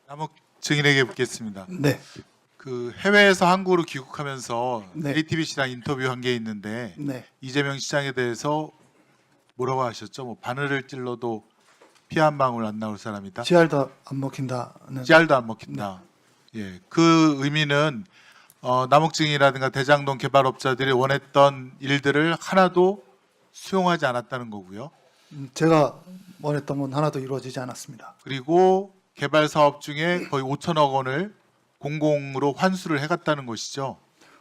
남욱 증인에게 묻겠습니다. 네, 그 해외에서 한국으로 귀국하면서 네. JTBC랑 인터뷰한 게 있는데 네, 이재명 시장에 대해서 뭐라고 하셨죠? 뭐 바늘을 찔러도 피 한 방울 안 나올 사람이다. GR도 안 먹힌다는. 씨알도 안 먹힌다. 예, 그 의미는 남욱 증인이라든가 대장동 개발업자들이 원했던 일들을 하나도 수용하지 않았다는 거고요. 제가 원했던 건 하나도 이루어지지 않았습니다. 그리고 개발 사업 중에 거의 5천억 원을 공공으로 환수를 해갔다는 것이죠.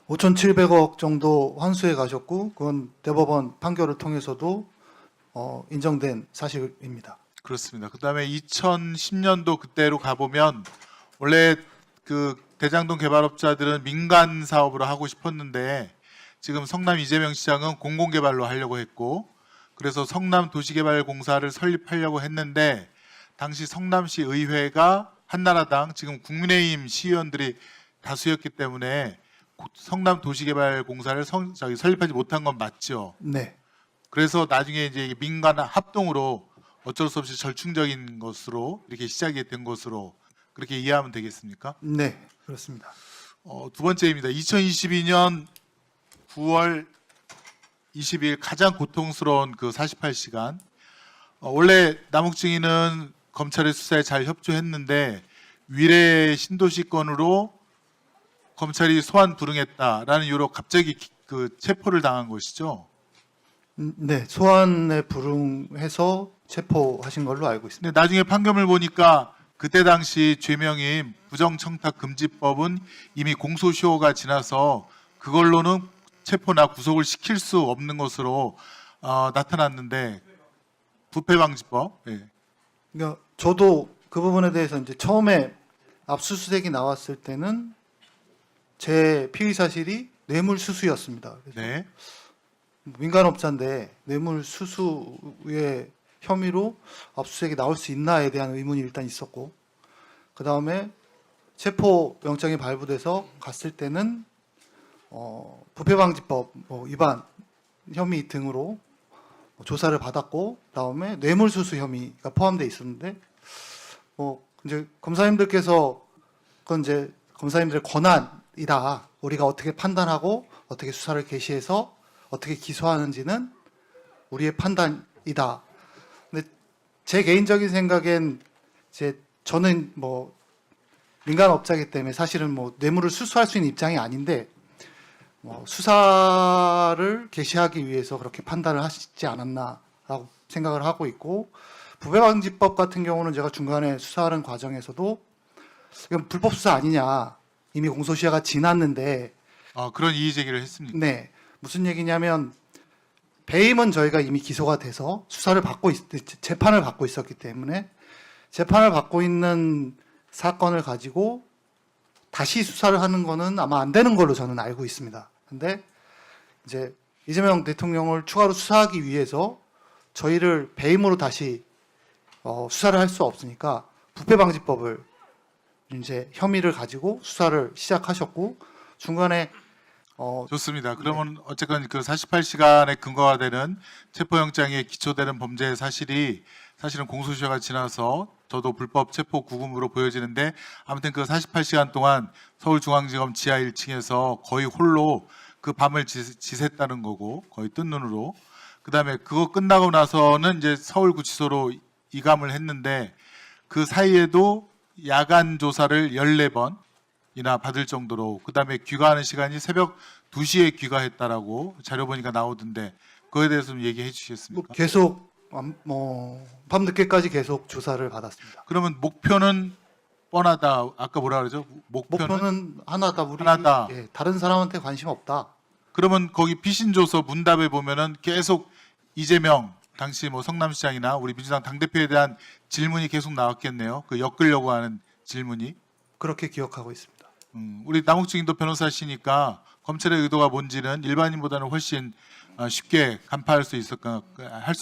5,700억 정도 환수해 가셨고, 그건 대법원 판결을 통해서도 인정된 사실입니다. 그렇습니다. 그다음에 2010년도 그때로 가보면 원래 그 대장동 개발업자들은 민간 사업으로 하고 싶었는데 지금 성남 이재명 시장은 공공개발로 하려고 했고 그래서 성남 도시개발공사를 설립하려고 했는데 당시 성남시 의회가 한나라당 지금 국민의힘 시의원들이 다수였기 때문에 성남 도시개발공사를 설립하지 못한 건 맞죠. 네, 그래서 나중에 이제 민간 합동으로 어쩔 수 없이 절충적인 것으로 이렇게 시작이 된 것으로 그렇게 이해하면 되겠습니까? 네, 그렇습니다. 두 번째입니다. 2022년 9월 20일 가장 고통스러운 그 48시간. 원래 남욱 증인은 검찰의 수사에 잘 협조했는데 위례 신도시 건으로 검찰이 소환 불응했다라는 이유로 갑자기 그 체포를 당한 것이죠. 네, 소환에 불응해서 체포하신 걸로 알고 있습니다. 근데 나중에 판결을 보니까 그때 당시 죄명이 부정청탁금지법은 이미 공소시효가 지나서 그걸로는 체포나 구속을 시킬 수 없는 것으로 나타났는데 부패방지법. 예. 그러니까 저도 그 부분에 대해서 이제 처음에 압수수색이 나왔을 때는 제 피의 사실이 뇌물수수였습니다. 그래서 네. 민간업자인데 뇌물수수의 혐의로 압수수색이 나올 수 있나에 대한 의문이 일단 있었고, 그 다음에 체포영장이 발부돼서 갔을 때는 부패방지법 위반 혐의 등으로 조사를 받았고, 그다음에 뇌물수수 혐의가 포함되어 있었는데, 이제 검사님들께서 그건 이제 검사님들의 권한이다. 우리가 어떻게 판단하고 어떻게 수사를 개시해서 어떻게 기소하는지는 우리의 판단이다. 근데 제 개인적인 생각엔 이제 저는 민간업자이기 때문에 사실은 뇌물을 수수할 수 있는 입장이 아닌데 수사를 개시하기 위해서 그렇게 판단을 하시지 않았나라고 생각을 하고 있고, 부패방지법 같은 경우는 제가 중간에 수사하는 과정에서도 이건 불법 수사 아니냐, 이미 공소시효가 지났는데. 그런 이의 제기를 했습니까? 네, 무슨 얘기냐면 배임은 저희가 이미 기소가 돼서 재판을 받고 있었기 때문에 재판을 받고 있는 사건을 가지고 다시 수사를 하는 거는 아마 안 되는 걸로 저는 알고 있습니다. 근데 이제 이재명 대통령을 추가로 수사하기 위해서 저희를 배임으로 다시 수사를 할 수 없으니까 부패방지법을 이제 혐의를 가지고 수사를 시작하셨고, 중간에 좋습니다. 그러면 어쨌건 그 48시간에 근거가 되는 체포영장에 기초되는 범죄의 사실은 공소시효가 지나서 저도 불법 체포 구금으로 보여지는데 아무튼 그 48시간 동안 서울중앙지검 지하 1층에서 거의 홀로 그 밤을 지샜다는 거고, 거의 뜬 눈으로. 그다음에 그거 끝나고 나서는 이제 서울구치소로 이감을 했는데 그 사이에도 야간 조사를 14번이나 받을 정도로, 그다음에 귀가하는 시간이 새벽 2시에 귀가했다라고 자료 보니까 나오던데 그거에 대해서 좀 얘기해 주시겠습니까? 계속 밤늦게까지 계속 조사를 받았습니다. 그러면 목표는 뻔하다. 아까 뭐라 그러죠? 목표는 하나다. 하나다. 예, 다른 사람한테 관심 없다. 그러면 거기 피신조서 문답에 보면은 계속 이재명 당시 성남시장이나 우리 민주당 당대표에 대한 질문이 계속 나왔겠네요. 그 엮으려고 하는 질문이. 그렇게 기억하고 있습니다. 우리 남욱 증인도 변호사시니까 검찰의 의도가 뭔지는 일반인보다는 훨씬 쉽게 간파할 수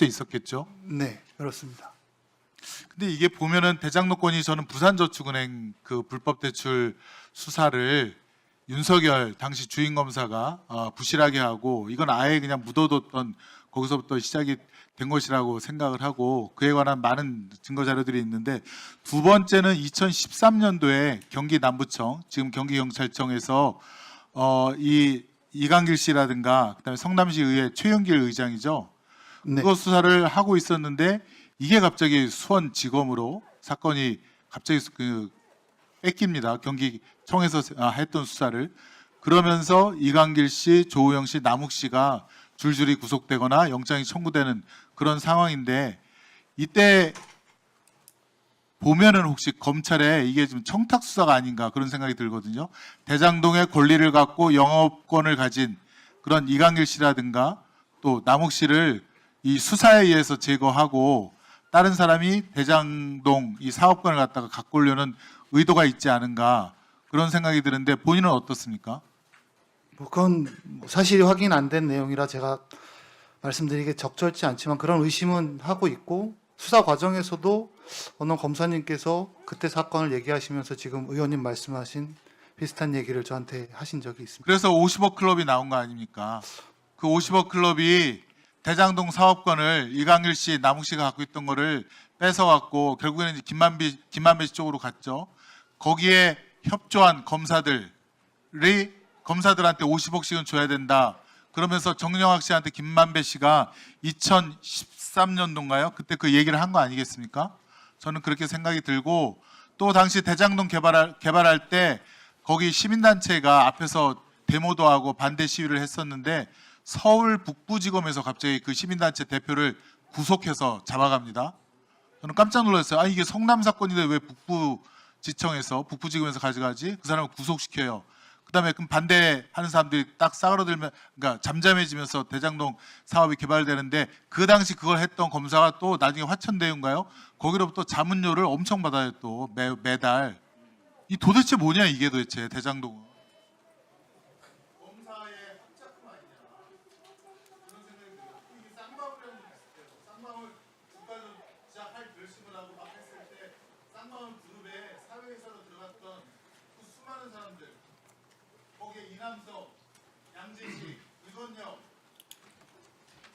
있었겠죠. 네, 그렇습니다. 근데 이게 보면은 대장로권이 저는 부산저축은행 그 불법 대출 수사를 윤석열 당시 주인검사가 부실하게 하고 이건 아예 그냥 묻어뒀던 거기서부터 시작이 된 것이라고 생각을 하고 그에 관한 많은 증거 자료들이 있는데 두 번째는 2013년도에 경기 남부청 지금 경기경찰청에서 이 이강길 씨라든가 그다음에 성남시 의회 최영길 의장이죠. 네. 그거 수사를 하고 있었는데 이게 갑자기 수원지검으로 사건이 갑자기 뺏깁니다. 경기청에서 했던 수사를. 그러면서 이강길 씨, 조우영 씨, 남욱 씨가 줄줄이 구속되거나 영장이 청구되는 그런 상황인데 이때 보면은 혹시 검찰에 이게 좀 청탁 수사가 아닌가 그런 생각이 들거든요. 대장동의 권리를 갖고 영업권을 가진 그런 이강길 씨라든가 또 남욱 씨를 이 수사에 의해서 제거하고 다른 사람이 대장동 이 사업권을 갖다가 갖고 오려는 의도가 있지 않은가 그런 생각이 드는데 본인은 어떻습니까? 뭐 그건 뭐 사실이 확인 안 된 내용이라 제가 말씀드리기 적절치 않지만 그런 의심은 하고 있고 수사 과정에서도 어느 검사님께서 그때 사건을 얘기하시면서 지금 의원님 말씀하신 비슷한 얘기를 저한테 하신 적이 있습니다. 그래서 50억 클럽이 나온 거 아닙니까? 그 50억 클럽이 대장동 사업권을 이강일 씨, 남욱 씨가 갖고 있던 거를 뺏어갖고 결국에는 이제 김만배 씨 쪽으로 갔죠. 거기에 협조한 검사들한테 50억씩은 줘야 된다. 그러면서 정영학 씨한테 김만배 씨가 2013년도인가요? 그때 그 얘기를 한 거 아니겠습니까? 저는 그렇게 생각이 들고 또 당시 대장동 개발할 때 거기 시민단체가 앞에서 데모도 하고 반대 시위를 했었는데 서울 북부지검에서 갑자기 그 시민단체 대표를 구속해서 잡아갑니다. 저는 깜짝 놀랐어요. 아 이게 성남 사건인데 왜 북부지검에서 가져가지? 그 사람을 구속시켜요. 그다음에 그럼 반대하는 사람들이 딱 싸그러들면 그러니까 잠잠해지면서 대장동 사업이 개발되는데 그 당시 그걸 했던 검사가 또 나중에 화천대유인가요? 거기로부터 자문료를 엄청 받아요 또 매달. 이 도대체 뭐냐 이게 도대체 대장동은. 검사의 합작품 아니냐 그런 생각이 들어요. 이게 쌍방울이라는 게 있어요. 쌍방울 국가를 시작할 결심을 하고 막 했을 때 쌍방울 그룹에 사회이사로 들어갔던 그 수많은 사람들 거기에 이남석, 양재식, 이건영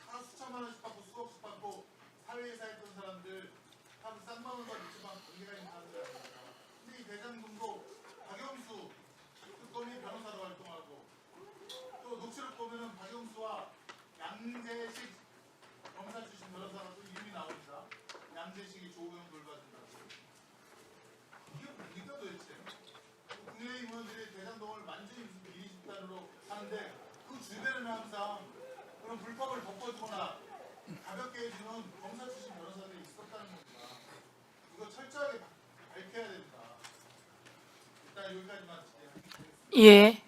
다 수천만 원씩 받고 수억씩 받고 사회이사 했던 사람들 다 쌍방울과 밑에만 관계가 있는 사람들 아닙니까? 근데 이 대장동도 박영수 특검이 변호사로 활동하고 또 녹취록 보면은 박영수와 양재식 검사 출신 변호사가 또 이름이 나옵니다. 양재식이 조우영 돌봐준다고. 이게 뭡니까 도대체? 국민의힘 의원들이 대장동을 완전히 무슨 비리 집단으로 하는데 그 주변에는 항상 그런 불법을 덮어주거나 가볍게 해주는 검사 출신 변호사들이 있었다는 겁니다. 이거 철저하게 밝혀야 됩니다. 일단 여기까지만. 예.